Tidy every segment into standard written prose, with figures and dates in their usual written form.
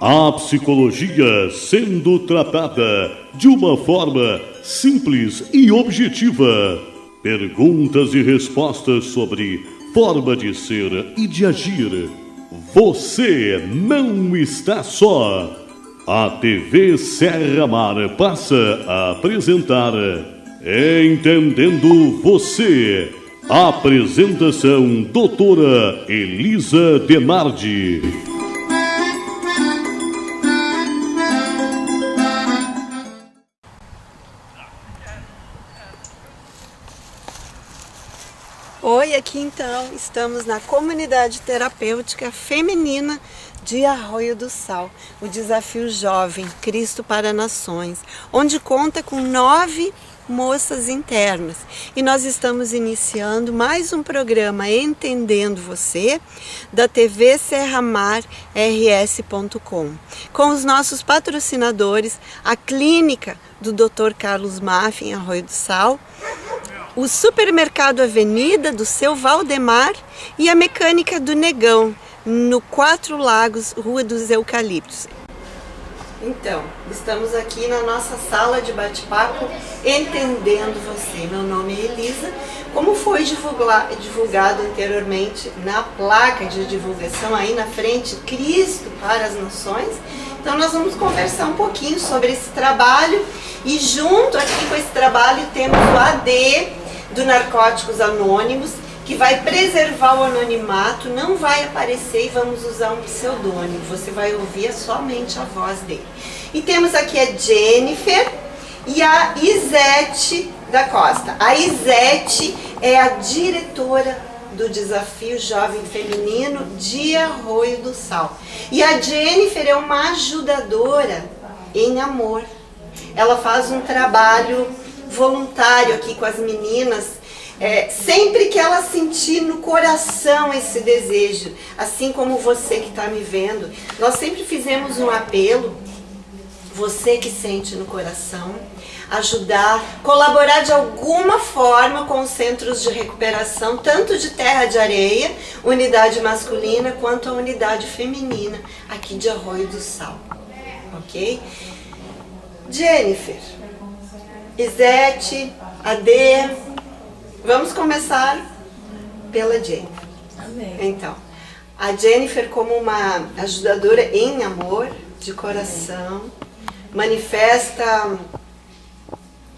A psicologia sendo tratada de uma forma simples e objetiva. Perguntas e respostas sobre forma de ser e de agir. Você não está só. A TV Serra Mar passa a apresentar Entendendo Você. Apresentação doutora Elisa Denardi. Oi, aqui então estamos na comunidade terapêutica feminina de Arroio do Sal, o desafio jovem Cristo para Nações, onde conta com 9 moças internas. E nós estamos iniciando mais um programa Entendendo Você, da TV serramar-rs.com, com os nossos patrocinadores, a clínica do Dr. Carlos Maff, em Arroio do Sal, o supermercado Avenida do Seu Valdemar e a mecânica do Negão, no 4 Lagos, Rua dos Eucaliptos. Então, estamos aqui na nossa sala de bate-papo Entendendo Você. Meu nome é Elisa. Como foi divulgado anteriormente na placa de divulgação aí na frente, Cristo para as Nações, então nós vamos conversar um pouquinho sobre esse trabalho e junto aqui com esse trabalho temos o AD do Narcóticos Anônimos, que vai preservar o anonimato, não vai aparecer e vamos usar um pseudônimo, você vai ouvir somente a voz dele. E temos aqui a Jennifer e a Isete da Costa. A Isete é a diretora do Desafio Jovem Feminino de Arroio do Sal. E a Jennifer é uma ajudadora em amor. Ela faz um trabalho voluntário aqui com as meninas, sempre que ela sentir no coração esse desejo, assim como você que está me vendo. Nós sempre fizemos um apelo, você que sente no coração, ajudar, colaborar de alguma forma com os centros de recuperação, tanto de Terra de Areia, unidade masculina, quanto a unidade feminina, aqui de Arroio do Sal, ok? Jennifer, Isete, Ade, vamos começar pela Jennifer. Amém. Então, a Jennifer, como uma ajudadora em amor, de coração, manifesta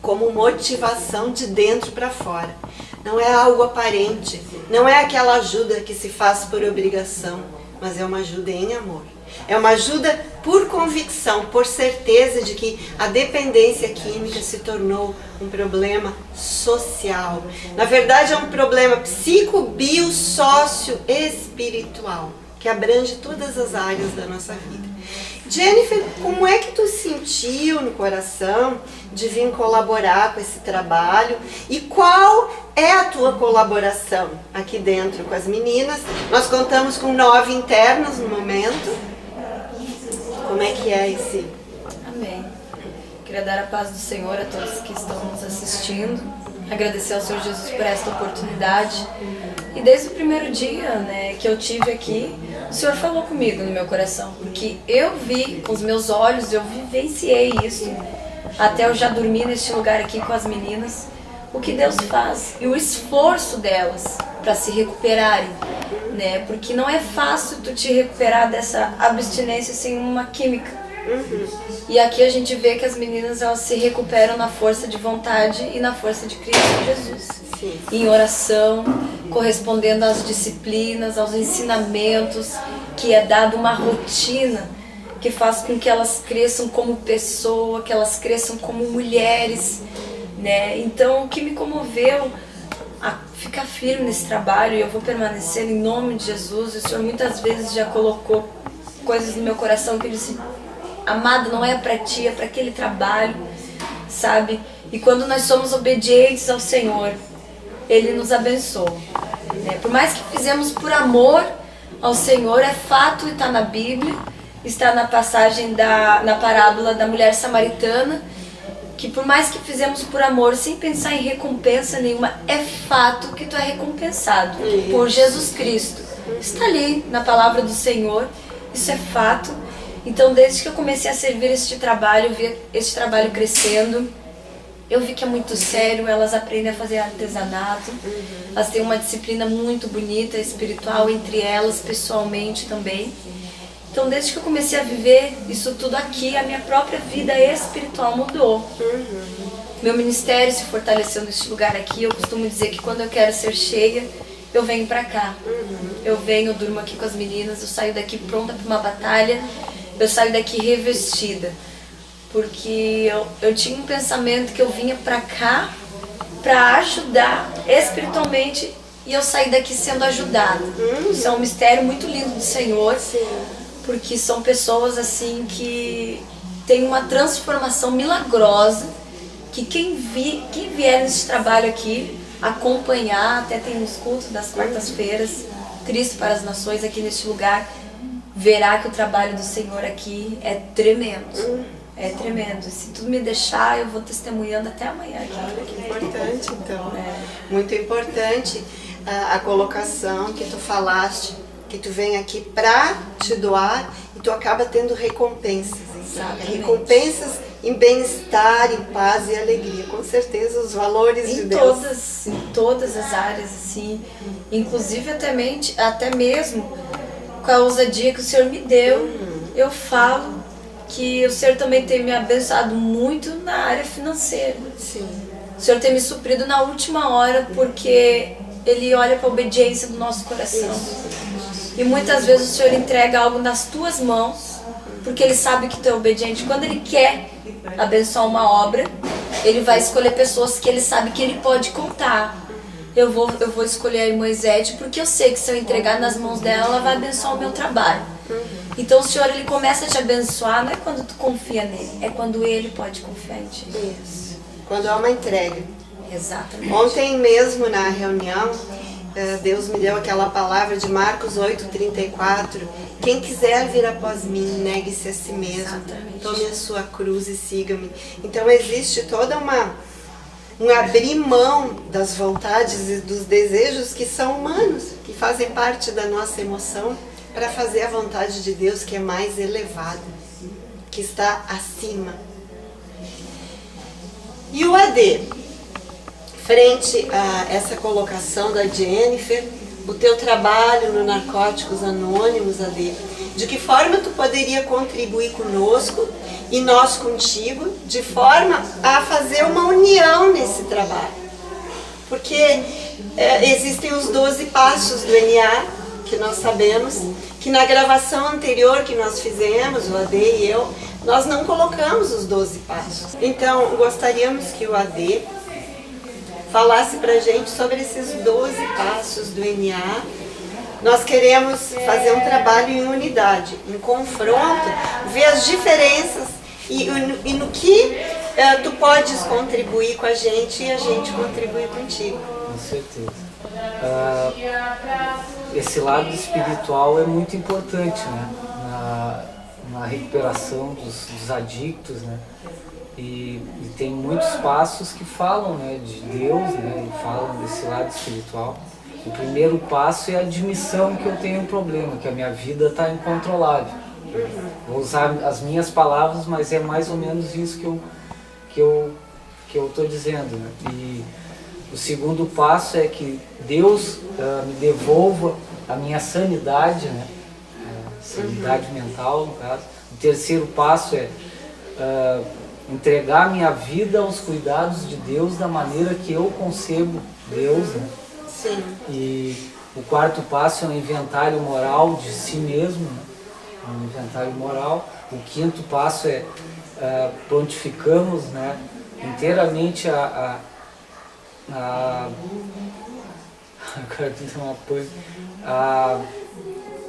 como motivação de dentro para fora. Não é algo aparente, não é aquela ajuda que se faz por obrigação, mas é uma ajuda em amor. É uma ajuda por convicção, por certeza de que a dependência química se tornou um problema social. Na verdade, é um problema psico-bio-sócio-espiritual, que abrange todas as áreas da nossa vida. Jennifer, como é que tu sentiu no coração de vir colaborar com esse trabalho? E qual é a tua colaboração aqui dentro com as meninas? Nós contamos com 9 internas no momento. Como é que é esse? Amém. Queria dar a paz do Senhor a todos que estão nos assistindo. Agradecer ao Senhor Jesus por esta oportunidade. E desde o primeiro dia, que eu tive aqui, o Senhor falou comigo no meu coração. Porque eu vi com os meus olhos, eu vivenciei isso. Até eu já dormi neste lugar aqui com as meninas. O que Deus faz e o esforço delas para se recuperarem, porque não é fácil tu te recuperar dessa abstinência sem uma química. E aqui a gente vê que as meninas, elas se recuperam na força de vontade e na força de Cristo Jesus. Sim. Em oração, correspondendo às disciplinas, aos ensinamentos, que é dado uma rotina que faz com que elas cresçam como pessoa, que elas cresçam como mulheres, Então, o que me comoveu a ficar firme nesse trabalho, e eu vou permanecer em nome de Jesus. O Senhor muitas vezes já colocou coisas no meu coração que eu disse: amado, não é para ti, é para aquele trabalho, sabe? E quando nós somos obedientes ao Senhor, Ele nos abençoa, Por mais que fizemos por amor ao Senhor, é fato, e está na Bíblia, está na passagem na parábola da mulher samaritana, que por mais que fizemos por amor, sem pensar em recompensa nenhuma, é fato que tu é recompensado por Jesus Cristo. Está ali na palavra do Senhor. isso é fato. Então, desde que eu comecei a servir este trabalho, eu vi este trabalho crescendo. Eu vi que é muito sério, elas aprendem a fazer artesanato, elas têm uma disciplina muito bonita, espiritual entre elas, pessoalmente também. Então, desde que eu comecei a viver isso tudo aqui, a minha própria vida espiritual mudou. Meu ministério se fortaleceu neste lugar aqui. Eu costumo dizer que quando eu quero ser cheia, eu venho pra cá. Eu venho, eu durmo aqui com as meninas, eu saio daqui pronta para uma batalha, eu saio daqui revestida. Porque eu tinha um pensamento que eu vinha pra cá pra ajudar espiritualmente e eu saí daqui sendo ajudada. Isso é um mistério muito lindo do Senhor, porque são pessoas assim que têm uma transformação milagrosa, que quem vier nesse trabalho aqui, acompanhar, até tem uns cultos das quartas-feiras, Cristo para as Nações aqui neste lugar, verá que o trabalho do Senhor aqui é tremendo. É tremendo. Se tu me deixar, eu vou testemunhando até amanhã aqui. Olha que importante, então. Muito importante a colocação que tu falaste, que tu vem aqui para te doar e tu acaba tendo recompensas. Exatamente. Recompensas em bem-estar, em paz e alegria. Com certeza os valores de Deus. Em todas as áreas, assim. Inclusive até mesmo com a ousadia que o Senhor me deu, eu falo que o Senhor também tem me abençoado muito na área financeira. Sim. O Senhor tem me suprido na última hora, porque Ele olha para a obediência do nosso coração. E muitas vezes o Senhor entrega algo nas tuas mãos, porque Ele sabe que tu é obediente. Quando Ele quer abençoar uma obra, Ele vai escolher pessoas que Ele sabe que Ele pode contar. Eu vou escolher a irmã Zete, porque eu sei que se eu entregar nas mãos dela, ela vai abençoar o meu trabalho. Então o Senhor, Ele começa a te abençoar, não é quando tu confia nele, é quando Ele pode confiar em ti. Isso. Quando há uma entrega. Exatamente. Ontem mesmo na reunião, Deus me deu aquela palavra de Marcos 8:34. Quem quiser vir após mim, negue-se a si mesmo. Exatamente. Tome a sua cruz e siga-me. Então existe toda um abrir mão das vontades e dos desejos que são humanos, que fazem parte da nossa emoção, para fazer a vontade de Deus, que é mais elevada, que está acima. E o AD, frente a essa colocação da Jennifer, o teu trabalho no Narcóticos Anônimos, AD, de que forma tu poderia contribuir conosco e nós contigo, de forma a fazer uma união nesse trabalho? Porque existem os 12 passos do NA, que nós sabemos, que na gravação anterior que nós fizemos, o AD e eu, nós não colocamos os 12 passos. Então, gostaríamos que o AD falasse pra gente sobre esses 12 passos do NA. Nós queremos fazer um trabalho em unidade, em confronto, ver as diferenças e no que tu podes contribuir com a gente e a gente contribuir contigo. Com certeza. Esse lado espiritual é muito importante, né? Na recuperação dos adictos, né? E tem muitos passos que falam, né, de Deus, né, e falam desse lado espiritual. O primeiro passo é a admissão que eu tenho um problema, que a minha vida está incontrolável. Vou usar as minhas palavras, mas é mais ou menos isso que eu estou dizendo, né? E o segundo passo é que Deus me devolva a minha sanidade, né? Sanidade mental, no caso. O terceiro passo é entregar minha vida aos cuidados de Deus da maneira que eu concebo Deus, né? Sim. E o quarto passo é um inventário moral de si mesmo, né? Um inventário moral. O quinto passo é prontificamos, né, inteiramente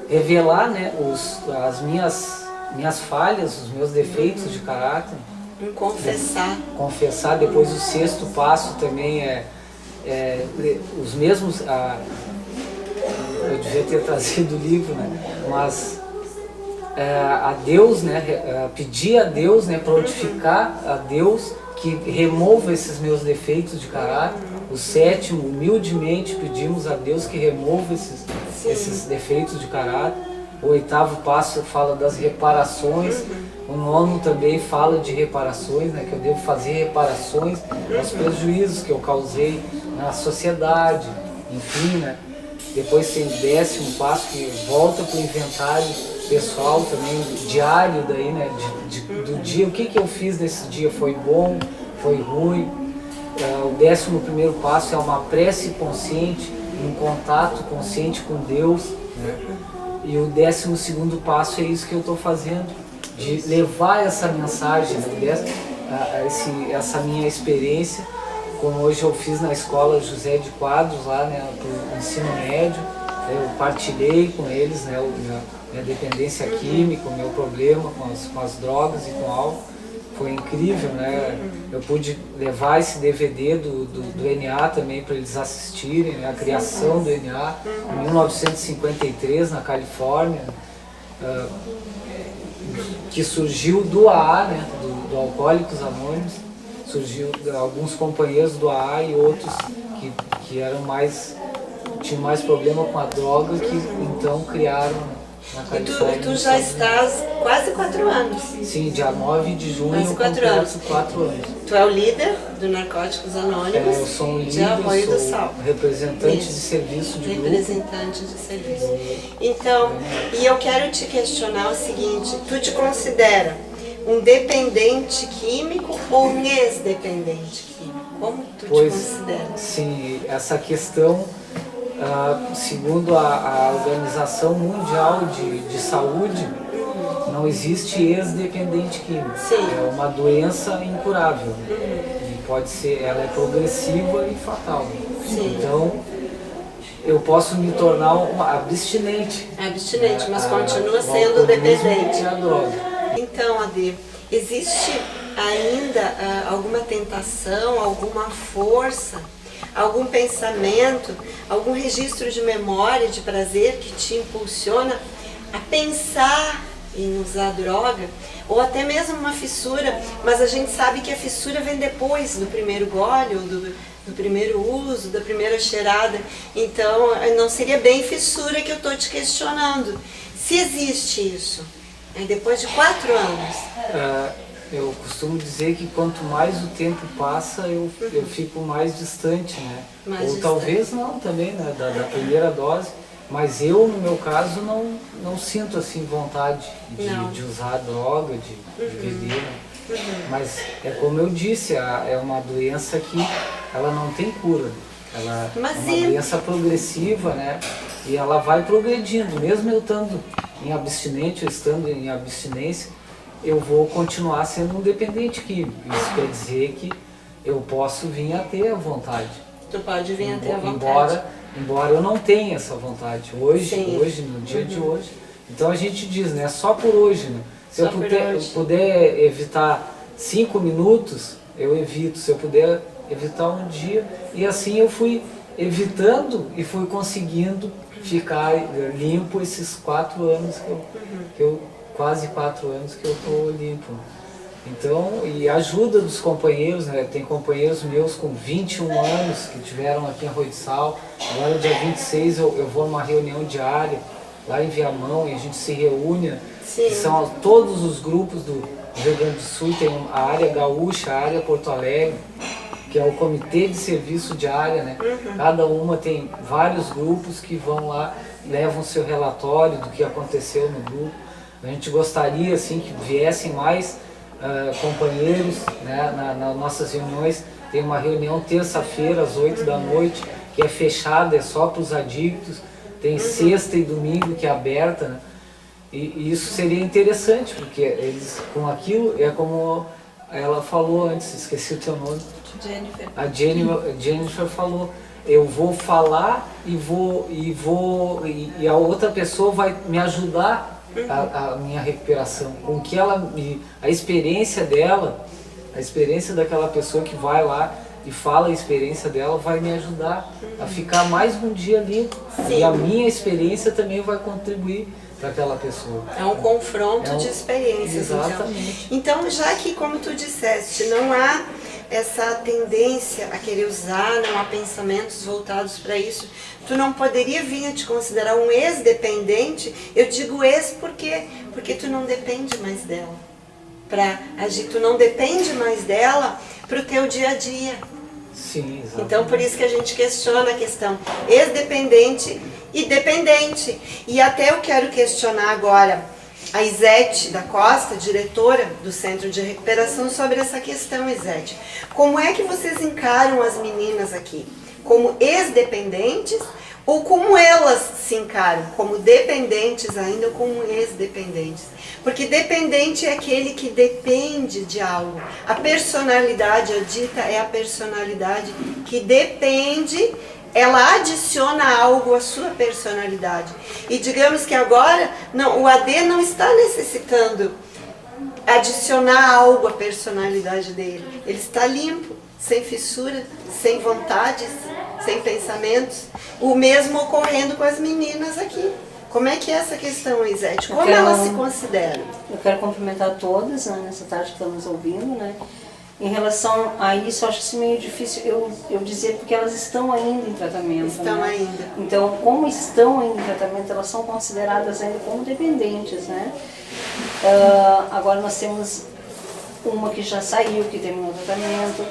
revelar, né, as minhas falhas, os meus defeitos de caráter. Confessar. Confessar. Depois o sexto passo também é os mesmos. Eu devia ter trazido o livro, né? Mas a Deus, né? Pedir a Deus, né? Prontificar a Deus que remova esses meus defeitos de caráter. O sétimo, humildemente pedimos a Deus que remova esses defeitos de caráter. O 8º passo fala das reparações. O 9º também fala de reparações, né, que eu devo fazer reparações aos prejuízos que eu causei na sociedade, enfim, né. Depois tem o 10º passo, que volta para o inventário pessoal também, diário daí, né, do dia, o que eu fiz nesse dia, foi bom, foi ruim. O 11º passo é uma prece consciente, um contato consciente com Deus, né? E o 12º passo é isso que eu estou fazendo, de levar essa mensagem, essa minha experiência, como hoje eu fiz na escola José de Quadros, lá, né, para o ensino médio. Eu partilhei com eles, né, minha dependência química, o meu problema com as drogas e com o álcool. Foi incrível, né? Eu pude levar esse DVD do NA também para eles assistirem, né? A criação do NA em 1953 na Califórnia, que surgiu do AA, né? do Alcoólicos Anônimos. Surgiu alguns companheiros do AA e outros que tinham mais problema com a droga, que então criaram na Califórnia. E tu já estás quase 4 anos. Sim, dia 9 de junho Quase eu 4 anos. completo 4 anos. Tu é o líder do Narcóticos Anônimos. Eu sou um de líder, Arroio do sou Sal. representante Isso. de serviço de grupo. Representante de serviço. Então, e eu quero te questionar o seguinte, tu te considera um dependente químico ou um ex-dependente químico? Como tu te considera? Sim, essa questão, segundo a Organização Mundial de Saúde, não existe ex-dependente químico. Sim. É uma doença incurável. E pode ser, ela é progressiva e fatal. Sim. Então, eu posso me tornar abstinente. Abstinente, mas continua sendo dependente. E a droga. Então, Ade, existe ainda alguma tentação, alguma força, algum pensamento, algum registro de memória, de prazer que te impulsiona a pensar em usar droga? Ou até mesmo uma fissura, mas a gente sabe que a fissura vem depois do primeiro gole, ou do primeiro uso, da primeira cheirada. Então, não seria bem fissura que eu estou te questionando. Se existe isso, depois de 4 anos. Eu costumo dizer que quanto mais o tempo passa, eu fico mais distante, né? Mais Ou distante. talvez não também, né? Da primeira dose. Mas eu, no meu caso, não sinto assim vontade de usar droga, de beber. Né? Mas é como eu disse, é uma doença que ela não tem cura. Ela é uma doença progressiva, né? E ela vai progredindo. Mesmo eu estando em abstinente ou estando em abstinência, eu vou continuar sendo um dependente químico. Isso quer dizer que eu posso vir a ter a vontade. Tu pode vir a ter a vontade. Embora eu não tenha essa vontade hoje, no dia de hoje. Então a gente diz, né? Só por hoje, né? Se eu puder evitar 5 minutos, eu evito. Se eu puder evitar um dia. E assim eu fui evitando e fui conseguindo ficar limpo esses 4 anos quase 4 anos que eu estou limpo. Então, e a ajuda dos companheiros, né? Tem companheiros meus com 21 anos que tiveram aqui em Arroio do Sal. Agora, dia 26, eu vou numa reunião diária lá em Viamão e a gente se reúne. Que são todos os grupos do Rio Grande do Sul. Tem a área gaúcha, a área Porto Alegre, que é o comitê de serviço de área, né? Cada uma tem vários grupos que vão lá, levam seu relatório do que aconteceu no grupo. A gente gostaria assim que viessem mais companheiros, né, nas nossas reuniões. Tem uma reunião terça-feira às 8 da noite, que é fechada, é só para os adictos. Tem sexta e domingo que é aberta, né? E isso seria interessante, porque eles com aquilo, é como ela falou antes, esqueci o teu nome. Jennifer. A Jennifer falou, eu vou falar e a outra pessoa vai me ajudar a minha recuperação, com que a experiência dela, a experiência daquela pessoa que vai lá e fala a experiência dela, vai me ajudar a ficar mais um dia limpo. E a minha experiência também vai contribuir para aquela pessoa. É um confronto de experiências. Exatamente. Então, já que, como tu disseste, não há essa tendência a querer usar, não há pensamentos voltados para isso, tu não poderia vir a te considerar um ex-dependente? Eu digo ex porque tu não depende mais dela para agir, tu não depende mais dela para o teu dia a dia. Sim, exatamente. Então, por isso que a gente questiona a questão ex-dependente e dependente. E até eu quero questionar agora a Isete da Costa, diretora do Centro de Recuperação, sobre essa questão, Isete. Como é que vocês encaram as meninas aqui? Como ex-dependentes ou como elas se encaram? Como dependentes ainda ou como ex-dependentes? Porque dependente é aquele que depende de algo. A personalidade, a dita, é a personalidade que depende, ela adiciona algo à sua personalidade. E digamos que agora não, o AD não está necessitando adicionar algo à personalidade dele. Ele está limpo, sem fissura, sem vontades, sem pensamentos. O mesmo ocorrendo com as meninas aqui. Como é que é essa questão, Isete? Como elas se consideram? Eu quero cumprimentar todas, né, nessa tarde que estamos ouvindo, né? Em relação a isso, eu acho isso meio difícil eu dizer, porque elas estão ainda em tratamento. Estão né? ainda. Então, como estão ainda em tratamento, elas são consideradas ainda como dependentes, né? Agora nós temos uma que já saiu, que terminou o tratamento,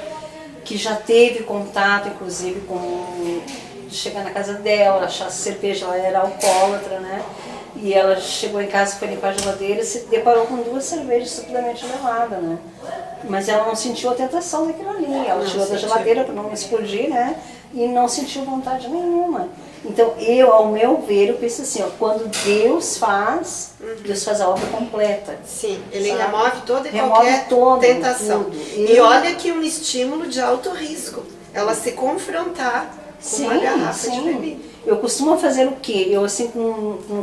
que já teve contato, inclusive, com... de chegar na casa dela, achar cerveja, ela era alcoólatra, né? E ela chegou em casa, foi limpar a geladeira e se deparou com 2 cervejas estupidamente geladas, né? Mas ela não sentiu a tentação daquilo ali. Ela tirou da geladeira para não explodir, né? E não sentiu vontade nenhuma. Então, ao meu ver, eu penso assim, ó, quando Deus faz a obra completa. Sim, ele sabe? remove toda e Remove qualquer tentação. tudo. E olha que um estímulo de alto risco. Ela se confrontar com uma garrafa de bebida. Eu costumo fazer o quê? Eu, assim,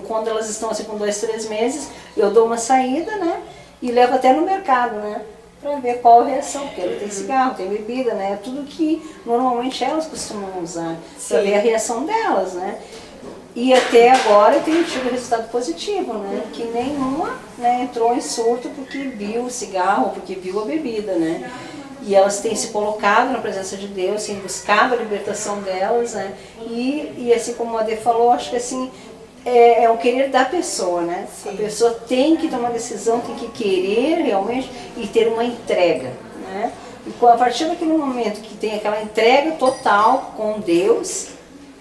quando elas estão assim com 2, 3 meses, eu dou uma saída, né? E levo até no mercado, né? Pra ver qual a reação, porque ele tem cigarro, tem bebida, né? Tudo que normalmente elas costumam usar, pra ver a reação delas, né? E até agora eu tenho tido resultado positivo, né? Que nenhuma, né, entrou em surto porque viu o cigarro, porque viu a bebida, né? E elas têm se colocado na presença de Deus, têm buscado a libertação delas, né? E assim como a Ade falou, acho que assim, é o querer da pessoa, né? Sim. A pessoa tem que tomar decisão, tem que querer realmente e ter uma entrega, né? E a partir daquele momento que tem aquela entrega total com Deus,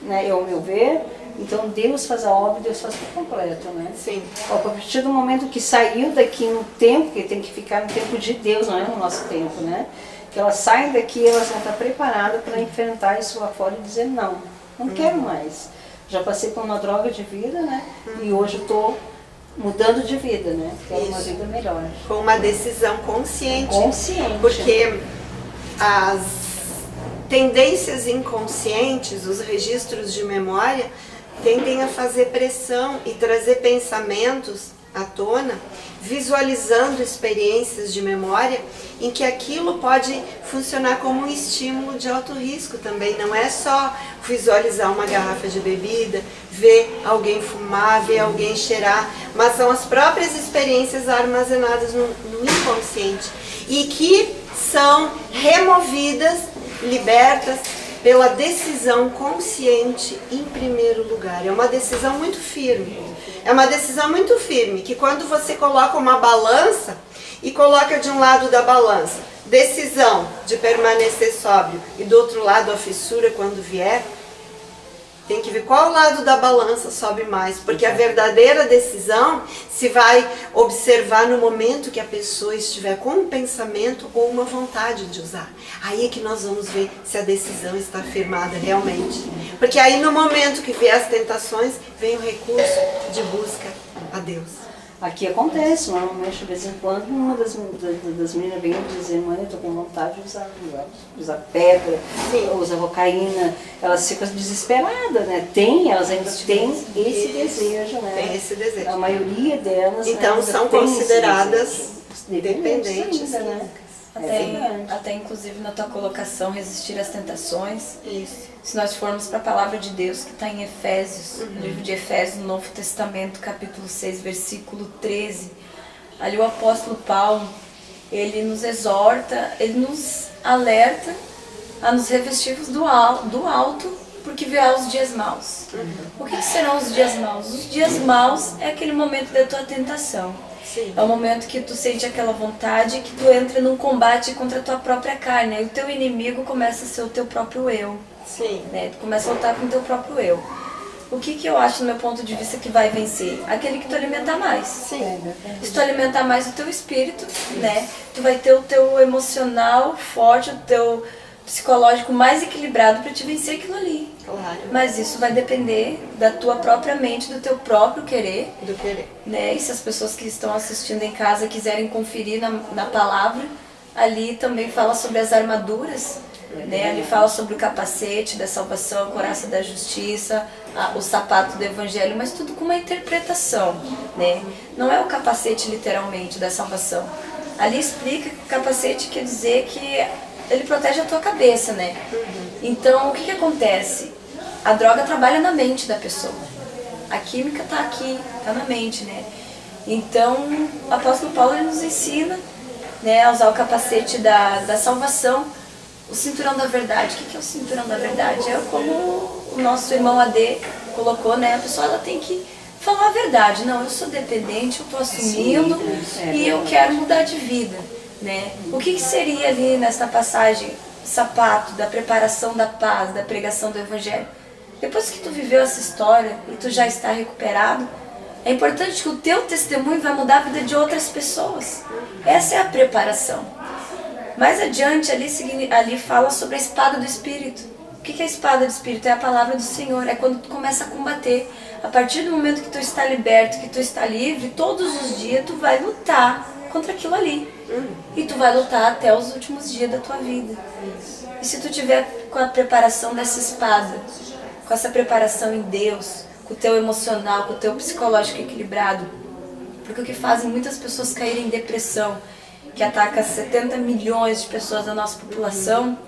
né? Ao meu ver, então Deus faz a obra e Deus faz por completo, né? Sim. A partir do momento que saiu daqui no tempo, que tem que ficar no tempo de Deus, não é no nosso tempo, né? Que elas saem daqui, elas vão estar preparadas para enfrentar isso lá fora e dizer não quero mais. Já passei por uma droga de vida, né? E hoje eu estou mudando de vida, né? Quero uma vida melhor. Com uma decisão consciente. Consciente. Porque as tendências inconscientes, os registros de memória, tendem a fazer pressão e trazer pensamentos à tona, visualizando experiências de memória em que aquilo pode funcionar como um estímulo de alto risco também. Não é só visualizar uma garrafa de bebida, ver alguém fumar, ver alguém cheirar, mas são as próprias experiências armazenadas no inconsciente e que são removidas, libertas pela decisão consciente em primeiro lugar. É uma decisão muito firme. É uma decisão muito firme, que quando você coloca uma balança e coloca de um lado da balança decisão de permanecer sóbrio e do outro lado a fissura quando vier, tem que ver qual lado da balança sobe mais, porque a verdadeira decisão se vai observar no momento que a pessoa estiver com um pensamento ou uma vontade de usar. Aí é que nós vamos ver se a decisão está firmada realmente. Porque aí no momento que vier as tentações, vem o recurso de busca a Deus. Aqui acontece, normalmente de vez em quando uma das meninas vem dizer, mãe, eu tô com vontade de usar pedra, usar cocaína, elas ficam desesperadas, né? Elas ainda têm esse desejo, né? Tem esse desejo. A maioria delas, então, né, são consideradas dependentes, ainda, né? Até inclusive na tua colocação, resistir às tentações. Isso. Se nós formos para a palavra de Deus que está em Efésios, no livro de Efésios, no Novo Testamento, capítulo 6, versículo 13, ali o apóstolo Paulo, ele nos exorta, ele nos alerta a nos revestirmos do alto, porque virá os dias maus. O que serão os dias maus? Os dias maus é aquele momento da tua tentação. Sim. É o momento que tu sente aquela vontade, que tu entra num combate contra a tua própria carne. E o teu inimigo começa a ser o teu próprio eu. Sim. Né? Tu começa a lutar com o teu próprio eu. O que eu acho, no meu ponto de vista, que vai vencer? Aquele que tu alimentar mais. Sim. Se tu alimentar mais o teu espírito, né? Tu vai ter o teu emocional forte, o teu psicológico mais equilibrado para te vencer aquilo ali. Claro. Mas isso vai depender da tua própria mente, do teu próprio querer. Do querer. Né? E se as pessoas que estão assistindo em casa quiserem conferir na palavra, ali também fala sobre as armaduras, né? Ali fala sobre o capacete da salvação, a couraça da justiça, o sapato do evangelho, mas tudo com uma interpretação, né? Não é o capacete literalmente da salvação. Ali explica que o capacete quer dizer que ele protege a tua cabeça, né? Então, o que acontece? A droga trabalha na mente da pessoa. A química tá aqui, tá na mente, né? Então, o apóstolo Paulo ele nos ensina, né, a usar o capacete da salvação, o cinturão da verdade. O que é o cinturão da verdade? É como o nosso irmão AD colocou, né? A pessoa ela tem que falar a verdade. Não, eu sou dependente, eu estou assumindo e eu quero mudar de vida, né? O que seria ali nessa passagem, sapato, da preparação da paz, da pregação do evangelho? Depois que tu viveu essa história e tu já está recuperado, é importante que o teu testemunho vai mudar a vida de outras pessoas. Essa é a preparação. Mais adiante, ali fala sobre a espada do Espírito. O que é a espada do Espírito? É a palavra do Senhor. É quando tu começa a combater. A partir do momento que tu está liberto, que tu está livre, todos os dias tu vai lutar contra aquilo ali. E tu vai lutar até os últimos dias da tua vida. E se tu tiver com a preparação dessa espada, com essa preparação em Deus, com o teu emocional, com o teu psicológico equilibrado, porque o que fazem muitas pessoas caírem em depressão, que ataca 70 milhões de pessoas da nossa população,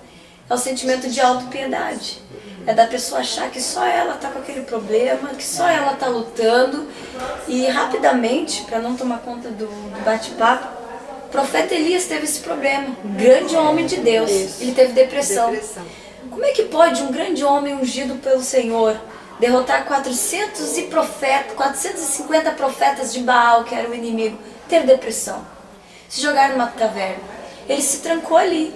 é o sentimento de autopiedade. É da pessoa achar que só ela está com aquele problema, que só ela está lutando. E rapidamente, para não tomar conta do bate-papo, o profeta Elias teve esse problema. Um grande homem de Deus. Ele teve depressão. Como é que pode um grande homem ungido pelo Senhor derrotar 450 profetas de Baal, que era o inimigo, ter depressão? Se jogar numa caverna. Ele se trancou ali.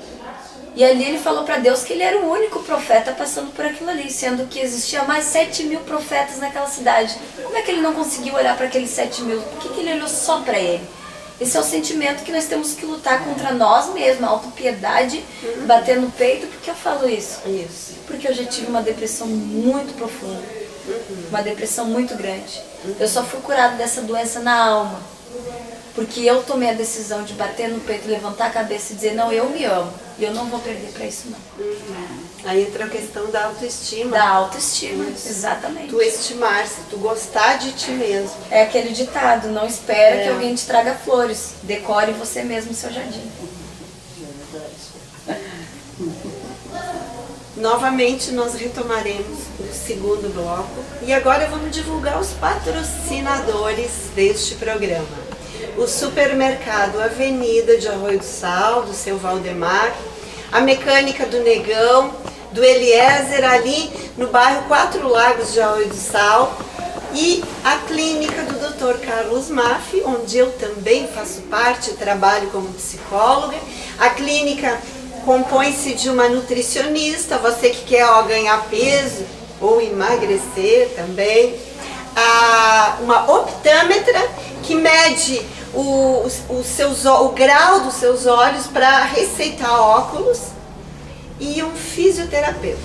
E ali ele falou para Deus que ele era o único profeta passando por aquilo ali, sendo que existia mais 7.000 profetas naquela cidade. Como é que ele não conseguiu olhar para aqueles 7.000? Por que ele olhou só para ele? Esse é o sentimento que nós temos que lutar contra nós mesmos, a autopiedade, bater no peito. Por que eu falo isso? Porque eu já tive uma depressão muito profunda, uma depressão muito grande. Eu só fui curada dessa doença na alma, porque eu tomei a decisão de bater no peito, levantar a cabeça e dizer, não, eu me amo, e eu não vou perder para isso não. Aí entra a questão da autoestima. Da autoestima, exatamente. Tu estimar-se, tu gostar de ti mesmo. É aquele ditado, não espera que alguém te traga flores, decore você mesmo o seu jardim. Novamente nós retomaremos o segundo bloco e agora vamos divulgar os patrocinadores deste programa. O Supermercado Avenida de Arroio do Sal, do seu Valdemar, a Mecânica do Negão, do Eliezer, ali no bairro Quatro Lagos de Arroio do Sal, e a Clínica do Dr. Carlos Maffi, onde eu também faço parte, trabalho como psicóloga. A clínica compõe-se de uma nutricionista, você que quer ganhar peso ou emagrecer também, uma optâmetra que mede o grau dos seus olhos para receitar óculos, e um fisioterapeuta.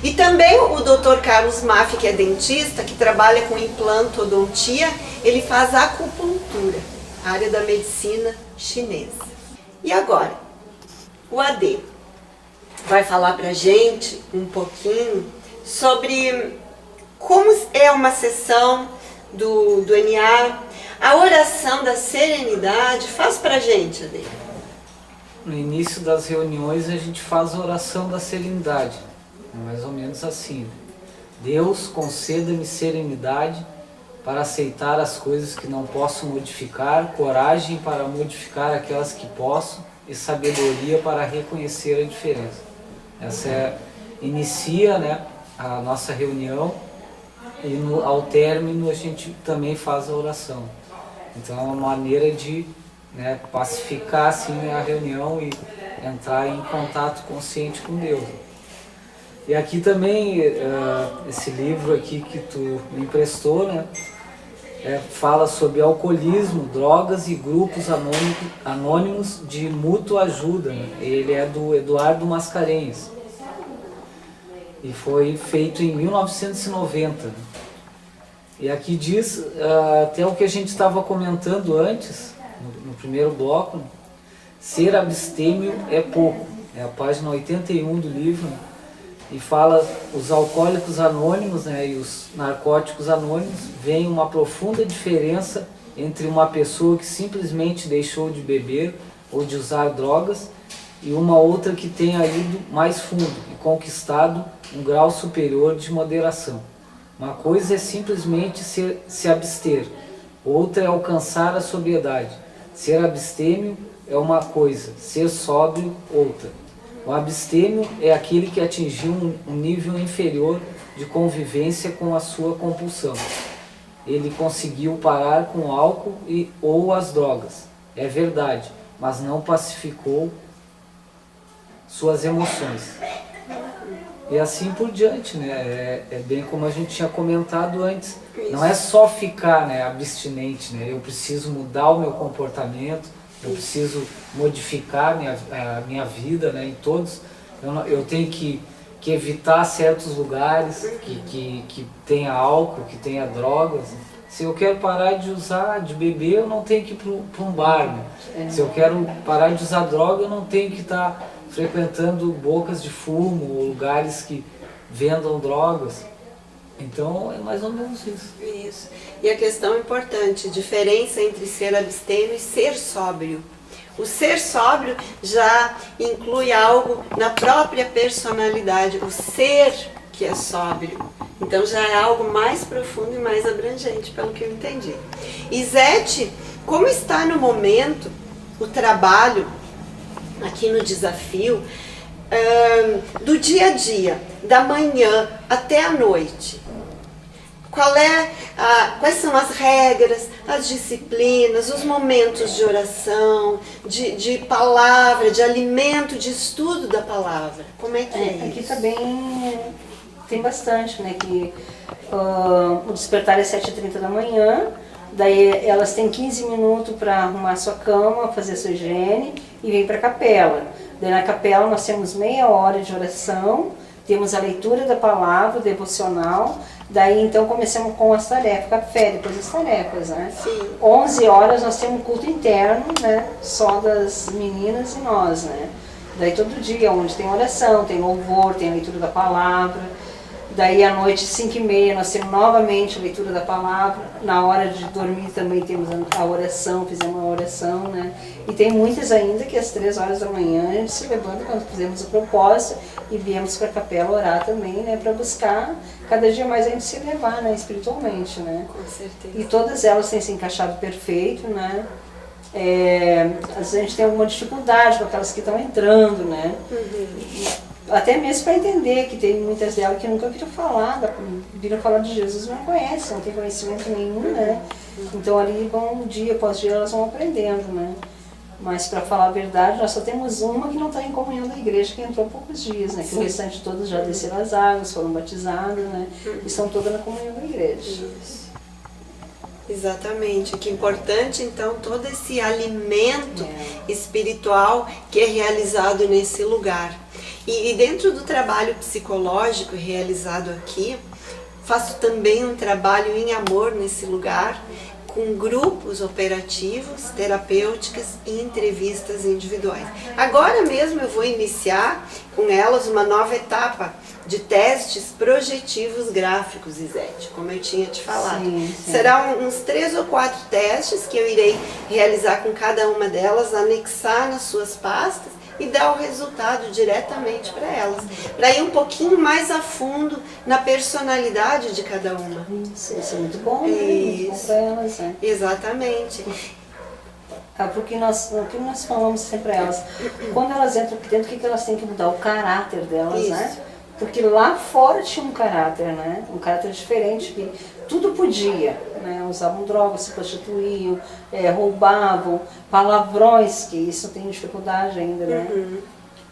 E também o Dr. Carlos Maffi, que é dentista, que trabalha com implantodontia, ele faz acupuntura, área da medicina chinesa. E agora, o AD vai falar pra gente um pouquinho sobre como é uma sessão do NA, a oração da serenidade. Faz pra gente, AD. No início das reuniões a gente faz a oração da serenidade, mais ou menos assim: Deus, conceda-me serenidade para aceitar as coisas que não posso modificar, coragem para modificar aquelas que posso e sabedoria para reconhecer a diferença. Inicia, né, a nossa reunião e ao término a gente também faz a oração. Então é uma maneira de, né, pacificar assim a reunião e entrar em contato consciente com Deus. E aqui também, esse livro aqui que tu me emprestou, né, fala sobre alcoolismo, drogas e grupos anônimos de mútua ajuda. Né? Ele é do Eduardo Mascarenhas e foi feito em 1990. Né? E aqui diz, até o que a gente estava comentando antes, no primeiro bloco, né? Ser abstêmio é pouco. É a página 81 do livro. Né? E fala, os alcoólicos anônimos, né, e os narcóticos anônimos veem uma profunda diferença entre uma pessoa que simplesmente deixou de beber ou de usar drogas e uma outra que tenha ido mais fundo e conquistado um grau superior de moderação. Uma coisa é simplesmente se abster, outra é alcançar a sobriedade. Ser abstêmio é uma coisa, ser sóbrio outra. O abstêmio é aquele que atingiu um nível inferior de convivência com a sua compulsão. Ele conseguiu parar com o álcool ou as drogas. É verdade, mas não pacificou suas emoções. E assim por diante, né? É bem como a gente tinha comentado antes. Não é só ficar, né, abstinente, né? Eu preciso mudar o meu comportamento, eu preciso modificar a minha vida, né, em todos. Eu tenho que evitar certos lugares que tenha álcool, que tenha drogas. Se eu quero parar de usar, de beber, eu não tenho que ir para um bar. Né? Se eu quero parar de usar droga, eu não tenho que estar frequentando bocas de fumo ou lugares que vendam drogas. Então é mais ou menos isso. Isso. E a questão importante, diferença entre ser abstêmio e ser sóbrio. O ser sóbrio já inclui algo na própria personalidade, o ser que é sóbrio. Então já é algo mais profundo e mais abrangente, pelo que eu entendi. Izete, como está no momento o trabalho aqui no desafio, do dia a dia, da manhã até a noite? Quais são as regras, as disciplinas, os momentos de oração, de palavra, de alimento, de estudo da palavra? Como é que é aqui isso? também tem bastante, né? Que o despertar é 7h30 da manhã, daí elas têm 15 minutos para arrumar sua cama, fazer sua higiene e vem para a capela. Daí na capela nós temos meia hora de oração, temos a leitura da palavra, devocional. Daí então começamos com as tarefas, café, depois as tarefas, né? Sim. 11 horas nós temos um culto interno, né? Só das meninas e nós, né? Daí todo dia, onde tem oração, tem louvor, tem a leitura da palavra. Daí à noite, 5h30, nós temos novamente a leitura da palavra. Na hora de dormir também temos a oração, fizemos uma oração, né? E tem muitas ainda que às 3 horas da manhã a gente se levanta quando fizemos o propósito e viemos para a capela orar também, né? Para buscar cada dia mais a gente se elevar, né? Espiritualmente, né? Com certeza. E todas elas têm se encaixado perfeito, né? Às vezes a gente tem alguma dificuldade com aquelas que estão entrando, né? Até mesmo para entender que tem muitas delas que nunca viram falar de Jesus, não conhecem, não tem conhecimento nenhum, né? Então ali vão, dia após dia, elas vão aprendendo, né? Mas para falar a verdade, nós só temos uma que não está em comunhão da igreja, que entrou há poucos dias, né? Que o restante todos já desceram as águas, foram batizados, né? E estão todas na comunhão da igreja. Isso. Exatamente, que importante então todo esse alimento espiritual que é realizado nesse lugar. E dentro do trabalho psicológico realizado aqui, faço também um trabalho em amor nesse lugar, com grupos operativos, terapêuticas e entrevistas individuais. Agora mesmo eu vou iniciar com elas uma nova etapa de testes projetivos gráficos, Izete, como eu tinha te falado. Sim. Serão uns 3 ou 4 testes que eu irei realizar com cada uma delas, anexar nas suas pastas e dar o resultado diretamente para elas. Para ir um pouquinho mais a fundo na personalidade de cada uma. Isso é muito bom, né? Muito bom para elas, né? Exatamente. Porque o que nós falamos sempre para elas, quando elas entram aqui dentro, o que elas têm que mudar? O caráter delas, Isso. né? Porque lá fora tinha um caráter, né? Um caráter diferente, que tudo podia, né? Usavam drogas, se prostituíam, roubavam, palavrões, que isso tem dificuldade ainda, né?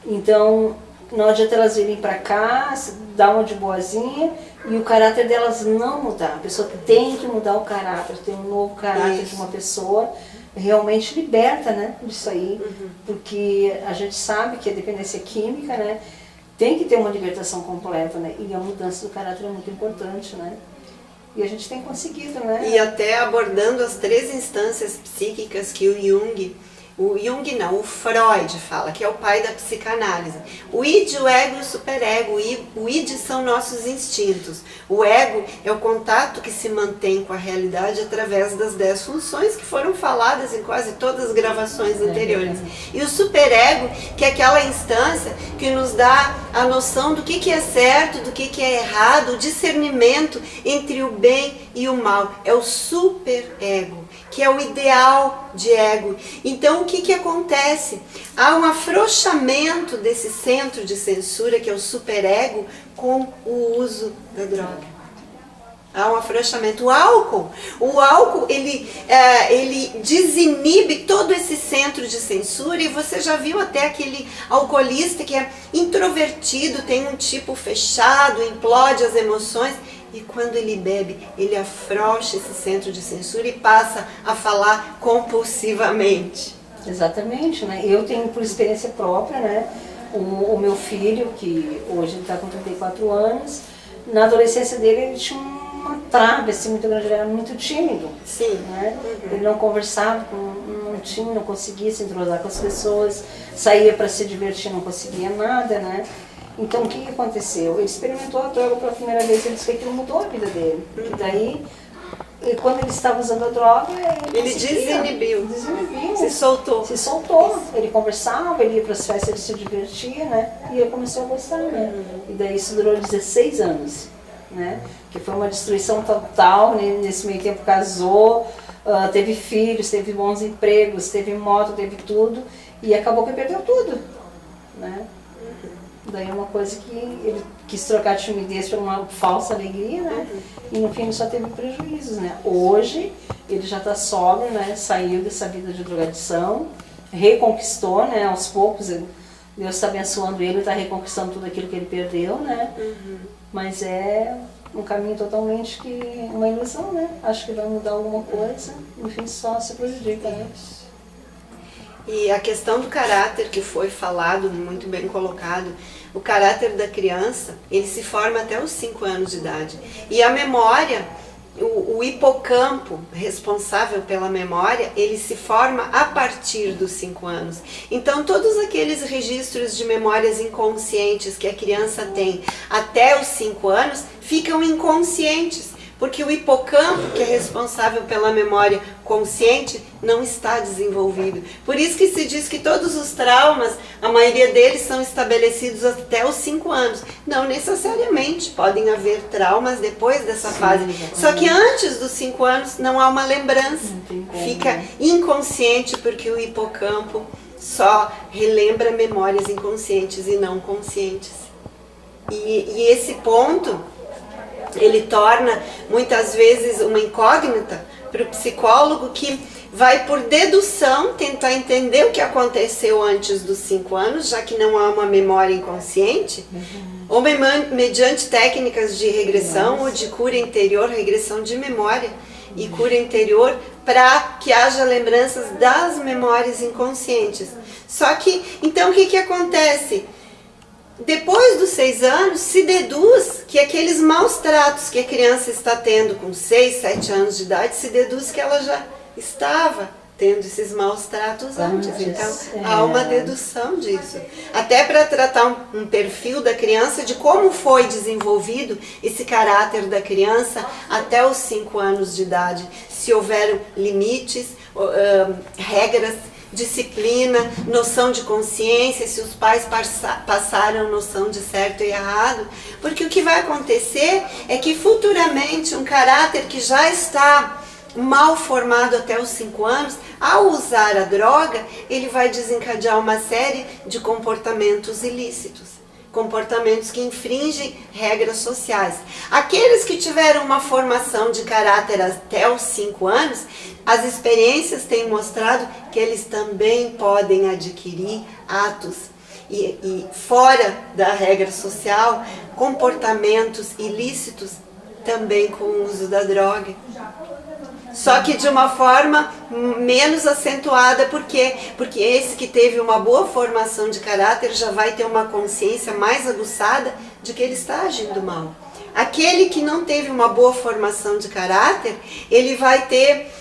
Então, não adianta elas virem para cá, dar uma de boazinha e o caráter delas não mudar. A pessoa tem que mudar o caráter, ter um novo caráter de uma pessoa, realmente liberta, né, disso aí, porque a gente sabe que a dependência química, né, tem que ter uma libertação completa, né, e a mudança do caráter é muito importante, né, e a gente tem conseguido, né. E até abordando as 3 instâncias psíquicas que o Freud fala, que é o pai da psicanálise. O id, o ego e o superego. O id são nossos instintos. O ego é o contato que se mantém com a realidade através das 10 funções que foram faladas em quase todas as gravações anteriores. E o superego, que é aquela instância que nos dá a noção do que é certo, do que é errado, o discernimento entre o bem e o mal. É o superego, que é o ideal de ego. Então, o que acontece? Há um afrouxamento desse centro de censura, que é o superego, com o uso da droga. Há um afrouxamento. O álcool ele desinibe todo esse centro de censura, e você já viu até aquele alcoolista que é introvertido, tem um tipo fechado, implode as emoções. E quando ele bebe, ele afrouxa esse centro de censura e passa a falar compulsivamente. Exatamente, né? Eu tenho por experiência própria, né? O meu filho, que hoje está com 34 anos, na adolescência dele ele tinha uma trave assim, muito grande, ele era muito tímido. Sim. Né? Ele não conversava, não conseguia se entrosar com as pessoas, saía para se divertir, não conseguia nada, né? Então, o que aconteceu? Ele experimentou a droga pela primeira vez, ele disse que aquilo mudou a vida dele. E daí, quando ele estava usando a droga, ele desinibiu, se soltou. Ele conversava, ele ia para as festas, ele se divertia, né? E ele começou a gostar, né? E daí isso durou 16 anos, né? Que foi uma destruição total, né? Nesse meio tempo casou, teve filhos, teve bons empregos, teve moto, teve tudo, e acabou que perdeu tudo, né? Daí é uma coisa que ele quis trocar a timidez por uma falsa alegria, né? E no fim ele só teve prejuízos, né? Hoje ele já está sóbrio, né? Saiu dessa vida de drogadição, reconquistou, né? Aos poucos, Deus está abençoando ele, está reconquistando tudo aquilo que ele perdeu, né? Mas é um caminho totalmente uma ilusão, né? Acho que vai mudar alguma coisa, no fim só se prejudica, né? E a questão do caráter que foi falado, muito bem colocado, o caráter da criança, ele se forma até os 5 anos de idade. E a memória, o hipocampo responsável pela memória, ele se forma a partir dos 5 anos. Então, todos aqueles registros de memórias inconscientes que a criança tem até os 5 anos, ficam inconscientes. Porque o hipocampo, que é responsável pela memória consciente, não está desenvolvido. Por isso que se diz que todos os traumas, a maioria deles são estabelecidos até os 5 anos. Não necessariamente, podem haver traumas depois dessa fase. Só que antes dos 5 anos não há uma lembrança. Fica inconsciente porque o hipocampo só relembra memórias inconscientes e não conscientes. E esse ponto, ele torna muitas vezes uma incógnita para o psicólogo, que vai por dedução tentar entender o que aconteceu antes dos 5 anos, já que não há uma memória inconsciente, ou mediante técnicas de regressão ou de cura interior, regressão de memória e cura interior, para que haja lembranças das memórias inconscientes. Só que, então o que acontece? Depois dos 6 anos, se deduz que aqueles maus tratos que a criança está tendo com 6, 7 anos de idade, se deduz que ela já estava tendo esses maus tratos antes. Então, há uma dedução disso. Até para tratar um perfil da criança, de como foi desenvolvido esse caráter da criança até os 5 anos de idade. Se houveram limites, regras disciplina, noção de consciência, se os pais passaram noção de certo e errado, porque o que vai acontecer é que futuramente um caráter que já está mal formado até os 5 anos, ao usar a droga, ele vai desencadear uma série de comportamentos ilícitos, comportamentos que infringem regras sociais. Aqueles que tiveram uma formação de caráter até os 5 anos, as experiências têm mostrado que eles também podem adquirir atos e fora da regra social, comportamentos ilícitos também com o uso da droga. Só que de uma forma menos acentuada, por quê? Porque esse que teve uma boa formação de caráter já vai ter uma consciência mais aguçada de que ele está agindo mal. Aquele que não teve uma boa formação de caráter, ele vai ter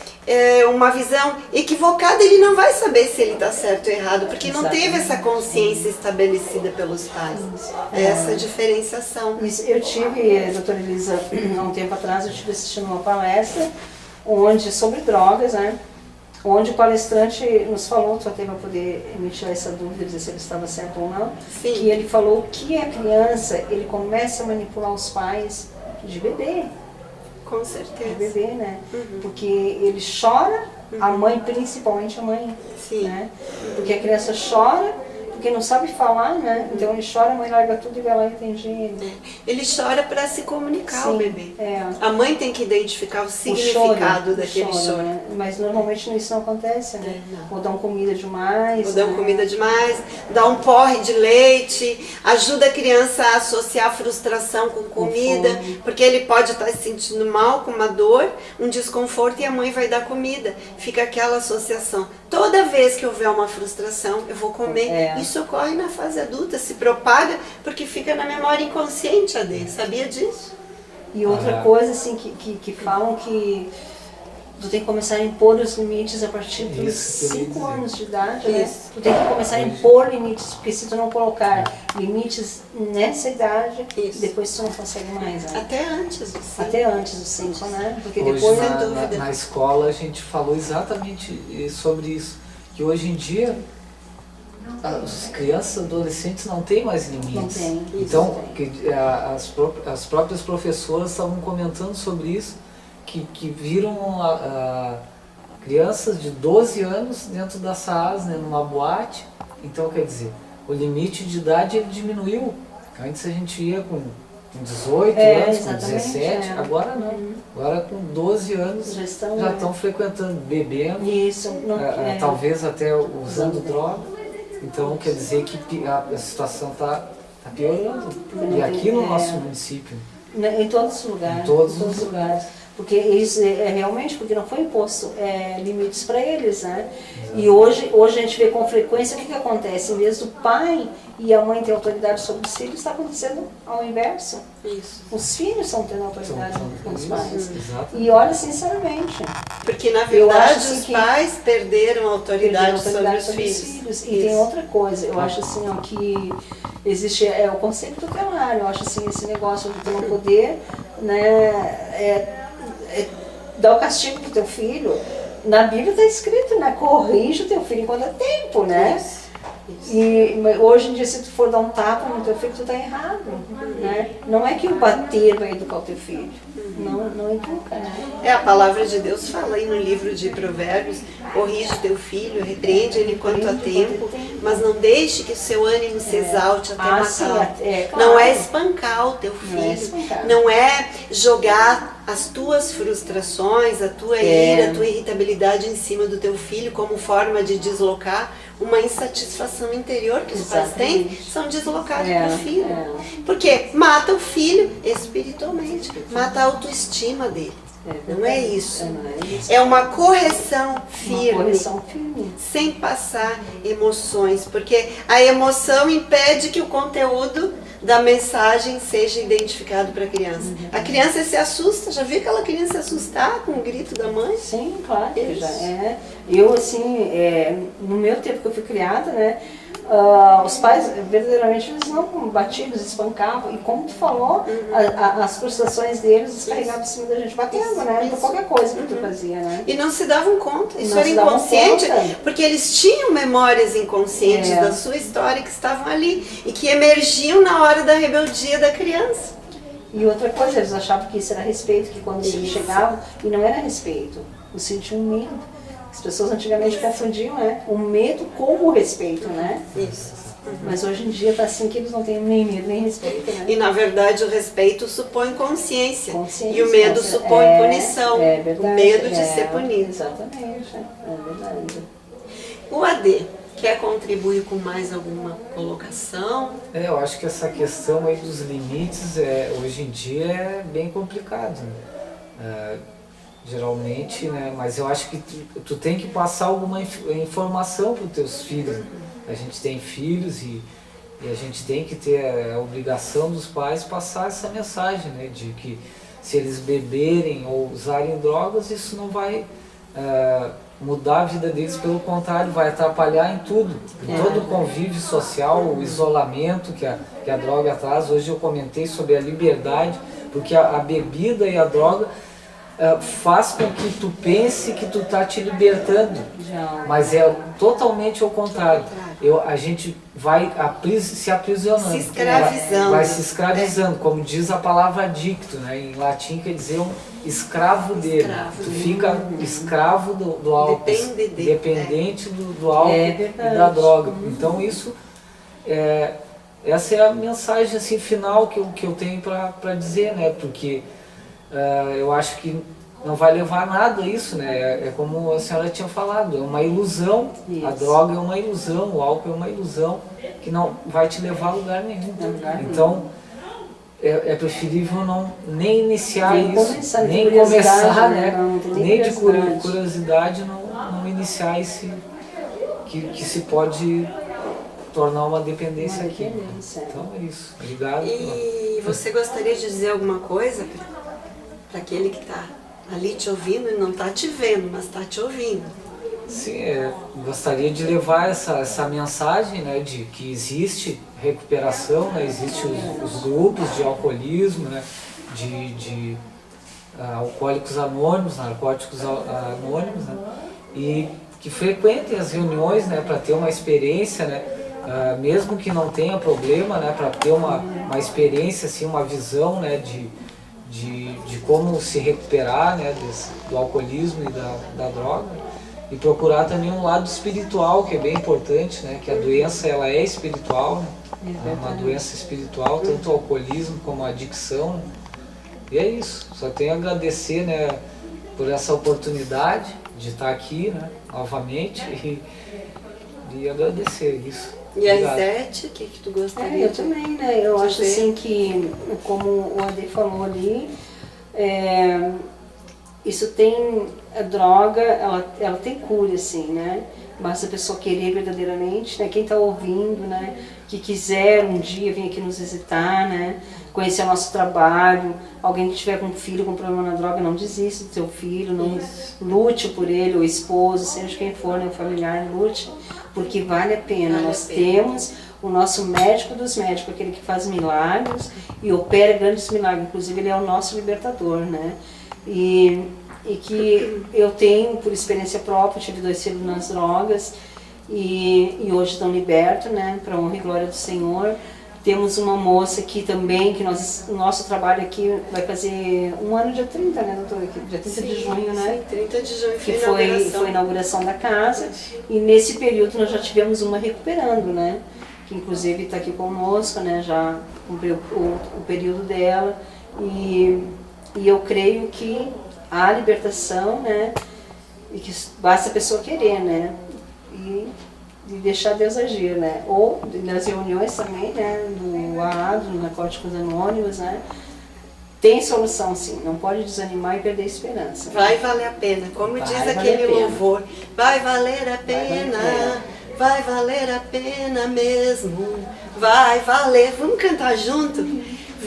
uma visão equivocada, ele não vai saber se ele está certo ou errado, porque não teve essa consciência estabelecida pelos pais. Essa diferenciação. Eu tive, doutora Elisa, há um tempo atrás, eu estive assistindo uma palestra sobre drogas, né? Onde o palestrante nos falou, só teve para poder emitir essa dúvida, dizer se ele estava certo ou não, Sim. que ele falou que a criança, ele começa a manipular os pais de bebê. Com certeza. De bebê, né? Porque ele chora, a mãe, principalmente a mãe, Sim. né? Porque a criança chora, porque não sabe falar, né? Então ele chora, a mãe larga tudo e vai lá e atende ele. Ele chora para se comunicar, Sim, o bebê. é. A mãe tem que identificar o significado daquele choro. Né? Mas normalmente isso não acontece, né? Ou dão comida demais. Ou dão né? comida demais, dá um porre de leite, ajuda a criança a associar frustração com comida, porque ele pode estar se sentindo mal, com uma dor, um desconforto, e a mãe vai dar comida. Fica aquela associação. Toda vez que houver uma frustração, eu vou comer. Isso ocorre na fase adulta, se propaga, porque fica na memória inconsciente, AD. Sabia disso? E outra coisa, assim, que falam que tu tem que começar a impor os limites a partir dos 5 anos de idade, né? Tu tem que começar a impor limites, porque se tu não colocar limites nessa idade, depois tu não consegue mais, né? Até antes dos 5. Até antes dos 5, né? Porque Hoje, depois, sem dúvida. na escola a gente falou exatamente sobre isso, que hoje em dia as crianças e adolescentes não têm mais limites. Não tem. Então, as próprias professoras estavam comentando sobre isso, que viram crianças de 12 anos dentro das salas, né, numa boate. Então, quer dizer, o limite de idade ele diminuiu. Antes a gente ia com 18 anos, com 17, agora não. Agora com 12 anos já estão frequentando, bebendo, talvez até usando droga. Então quer dizer que a situação está piorando. E aqui no nosso município. Em todos os lugares. Em todos os lugares. Porque isso é realmente porque não foi imposto limites para eles, né? E hoje a gente vê com frequência o que acontece. Em vez do pai e a mãe ter autoridade sobre os filhos, está acontecendo ao inverso. Isso. Os filhos estão tendo autoridade com os pais. Exatamente. E olha, sinceramente, porque na verdade assim, os pais perderam a autoridade sobre os filhos. E tem outra coisa, eu acho assim, ó, que existe o conceito tutelar. Eu acho assim, esse negócio de tu não poder, né, dar o castigo pro teu filho. Na Bíblia está escrito, né? Corrige o teu filho enquanto é tempo, né? E hoje em dia, se tu for dar um tapa no teu filho, tu está errado, né? Não é que o bater vai educar o teu filho, não educa, né? A palavra de Deus fala aí no livro de Provérbios: corrige teu filho, repreende ele enquanto há tempo, mas não deixe que o seu ânimo se exalte até matá-lo. Claro. Não é espancar o teu filho, não é jogar as tuas frustrações, a tua ira, a tua irritabilidade em cima do teu filho como forma de deslocar uma insatisfação interior que os pais têm, são deslocados para o filho. Porque mata o filho espiritualmente, mata a autoestima dele. Não é isso. É uma correção firme, sem passar emoções, porque a emoção impede que o conteúdo da mensagem seja identificado para a criança. A criança se assusta, já viu aquela criança se assustar com o grito da mãe? Sim, claro, já é. Eu, assim, no meu tempo que eu fui criada, né, os pais, verdadeiramente, eles não batiam, eles espancavam. E como tu falou, as frustrações deles descarregavam em cima da gente, batendo, né? Por qualquer coisa que tu fazia, né? E não se davam conta, isso Não era se davam inconsciente, conta. porque eles tinham memórias inconscientes da sua história que estavam ali e que emergiam na hora da rebeldia da criança. E outra coisa, eles achavam que isso era respeito, que quando eles chegavam, e não era respeito, eles sentiam medo. As pessoas antigamente confundiam, né, o medo com o respeito, né? Isso. Mas hoje em dia tá assim que eles não têm nem medo nem respeito, né? E na verdade o respeito supõe consciência. Consciência, E o medo consciência. supõe punição. É verdade. O medo de ser punido. Exatamente, é verdade. O AD quer contribuir com mais alguma colocação? Eu acho que essa questão aí dos limites hoje em dia é bem complicado, né? Geralmente, né? Mas eu acho que tu tem que passar alguma informação para os teus filhos. A gente tem filhos e a gente tem que ter a obrigação dos pais passar essa mensagem, né? De que se eles beberem ou usarem drogas, isso não vai mudar a vida deles, pelo contrário, vai atrapalhar em tudo. Em todo o convívio social, o isolamento que a droga traz. Hoje eu comentei sobre a liberdade, porque a bebida e a droga faz com que tu pense que tu tá te libertando, mas é totalmente ao contrário. A gente vai se aprisionando, Se escravizando. vai se escravizando, como diz a palavra adicto, né? Em latim quer dizer um escravo dele. Tu fica escravo do álcool, dependente do álcool e da droga. Então isso essa é a mensagem assim, final que eu tenho para dizer, né? Porque eu acho que não vai levar a nada isso, né? É como a senhora tinha falado, é uma ilusão. Isso. A droga é uma ilusão, o álcool é uma ilusão que não vai te levar a lugar nenhum. Então é preferível nem iniciar isso, nem começar, né? Nem de curiosidade não iniciar esse que se pode tornar uma dependência aqui. Então é isso. Obrigado. E você gostaria de dizer alguma coisa para aquele que está ali te ouvindo e não está te vendo, mas está te ouvindo? Sim, gostaria de levar essa mensagem, né, de que existe recuperação, né, existem os grupos de alcoolismo, né, de alcoólicos anônimos, narcóticos anônimos, né, e que frequentem as reuniões, né, para ter uma experiência, né, mesmo que não tenha problema, né, para ter uma experiência, assim, uma visão, né, de como se recuperar, né, do alcoolismo e da droga, e procurar também um lado espiritual, que é bem importante, né, que a doença ela é espiritual, né, é uma doença espiritual, tanto o alcoolismo como a adicção, né, e é isso. Só tenho a agradecer, né, por essa oportunidade de estar aqui, né, novamente e agradecer isso. E a Isete, o que tu gostaria? Eu também, né? Eu acho assim que, como o Ade falou ali, isso tem, a droga, ela tem cura, assim, né? Basta a pessoa querer verdadeiramente, né? Quem está ouvindo, né? Que quiser um dia vir aqui nos visitar, né? Conhecer o nosso trabalho, alguém que tiver com um filho com problema na droga, não desista do seu filho, não lute por ele, o esposo, seja quem for, né? O familiar, lute, porque vale a pena. Nós temos o nosso médico dos médicos, aquele que faz milagres e opera grandes milagres, inclusive ele é o nosso libertador, né? E que eu tenho, por experiência própria, tive 2 filhos nas drogas e hoje estão libertos, né? Para honra e glória do Senhor. Temos uma moça aqui também, que o nosso trabalho aqui vai fazer 1 ano dia 30, né, doutora? Dia 30 de junho, né? Sim, 30 de junho que foi a inauguração da casa. E nesse período nós já tivemos uma recuperando, né? Que inclusive está aqui conosco, né? Já cumpriu o período dela. E eu creio que há libertação, né? E que basta a pessoa querer, né? E deixar Deus agir, né? Ou nas reuniões também, né? Do AA, do Narcóticos Anônimos, né? Tem solução, sim. Não pode desanimar e perder a esperança. Vai valer a pena. Como diz aquele louvor, vai valer a pena, vai valer a pena mesmo, vai valer. Vamos cantar junto?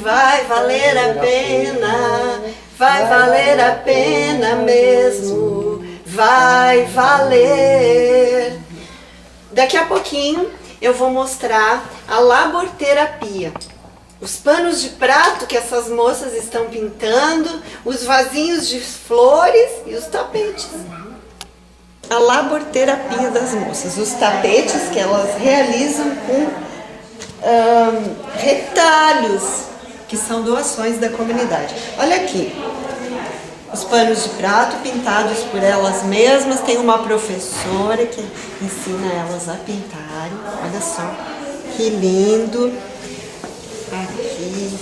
Vai valer a pena, vai valer a pena mesmo, vai valer. Daqui a pouquinho eu vou mostrar a laborterapia. Os panos de prato que essas moças estão pintando, os vasinhos de flores e os tapetes. A laborterapia das moças, os tapetes que elas realizam com retalhos, que são doações da comunidade. Olha aqui, os panos de prato pintados por elas mesmas. Tem uma professora que ensina elas a pintarem. Olha só, que lindo. Aqui.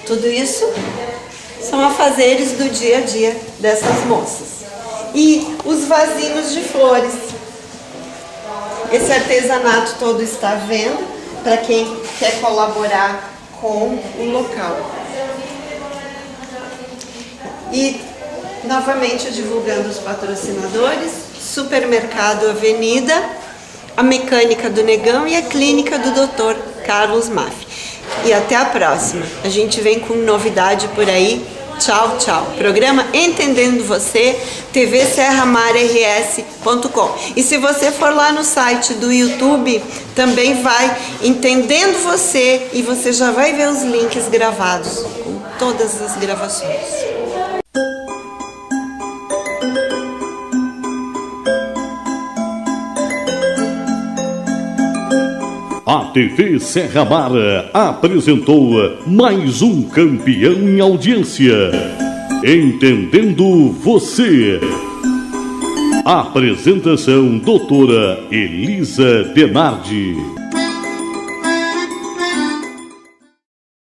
Tudo isso são afazeres do dia a dia dessas moças. E os vasinhos de flores. Esse artesanato todo está à venda para quem quer colaborar com o local. E, novamente, divulgando os patrocinadores: Supermercado Avenida, a Mecânica do Negão e a Clínica do Dr. Carlos Maffin. E até a próxima. A gente vem com novidade por aí. Tchau, tchau. Programa Entendendo Você, tvserramar.rs.com. E se você for lá no site do YouTube, também vai Entendendo Você e você já vai ver os links gravados com todas as gravações. A TV Serra Mar apresentou mais um campeão em audiência. Entendendo Você. Apresentação: doutora Elisa Denardi.